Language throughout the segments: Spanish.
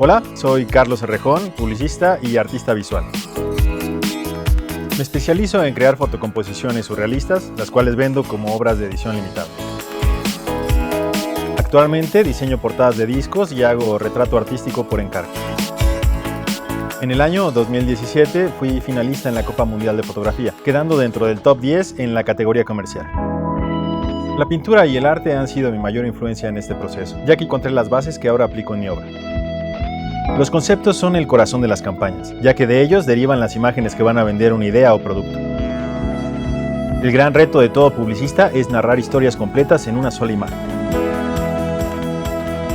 Hola, soy Carlos Herrejón, publicista y artista visual. Me especializo en crear fotocomposiciones surrealistas, las cuales vendo como obras de edición limitada. Actualmente diseño portadas de discos y hago retrato artístico por encargo. En el año 2017 fui finalista en la Copa Mundial de Fotografía, quedando dentro del top 10 en la categoría comercial. La pintura y el arte han sido mi mayor influencia en este proceso, ya que encontré las bases que ahora aplico en mi obra. Los conceptos son el corazón de las campañas, ya que de ellos derivan las imágenes que van a vender una idea o producto. El gran reto de todo publicista es narrar historias completas en una sola imagen.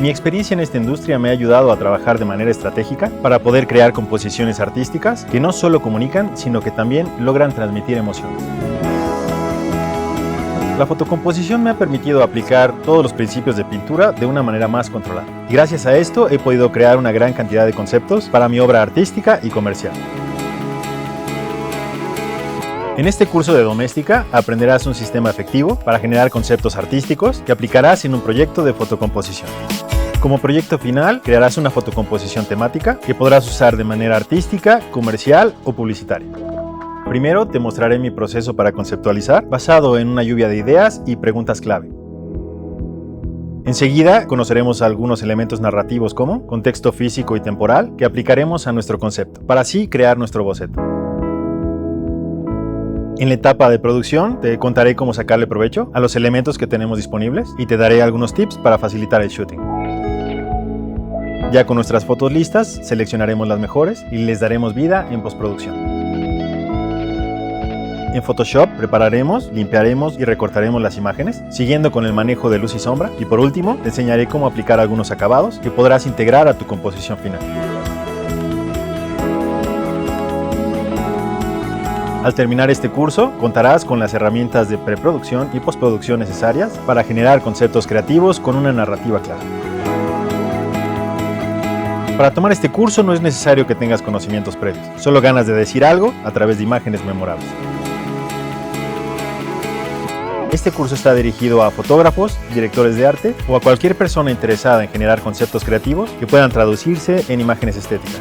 Mi experiencia en esta industria me ha ayudado a trabajar de manera estratégica para poder crear composiciones artísticas que no solo comunican, sino que también logran transmitir emociones. La fotocomposición me ha permitido aplicar todos los principios de pintura de una manera más controlada. Y gracias a esto he podido crear una gran cantidad de conceptos para mi obra artística y comercial. En este curso de Doméstica aprenderás un sistema efectivo para generar conceptos artísticos que aplicarás en un proyecto de fotocomposición. Como proyecto final, crearás una fotocomposición temática que podrás usar de manera artística, comercial o publicitaria. Primero te mostraré mi proceso para conceptualizar, basado en una lluvia de ideas y preguntas clave. Enseguida conoceremos algunos elementos narrativos como contexto físico y temporal que aplicaremos a nuestro concepto, para así crear nuestro boceto. En la etapa de producción te contaré cómo sacarle provecho a los elementos que tenemos disponibles y te daré algunos tips para facilitar el shooting. Ya con nuestras fotos listas, seleccionaremos las mejores y les daremos vida en postproducción. En Photoshop prepararemos, limpiaremos y recortaremos las imágenes, siguiendo con el manejo de luz y sombra. Y por último, te enseñaré cómo aplicar algunos acabados que podrás integrar a tu composición final. Al terminar este curso, contarás con las herramientas de preproducción y postproducción necesarias para generar conceptos creativos con una narrativa clara. Para tomar este curso no es necesario que tengas conocimientos previos, solo ganas de decir algo a través de imágenes memorables. Este curso está dirigido a fotógrafos, directores de arte o a cualquier persona interesada en generar conceptos creativos que puedan traducirse en imágenes estéticas.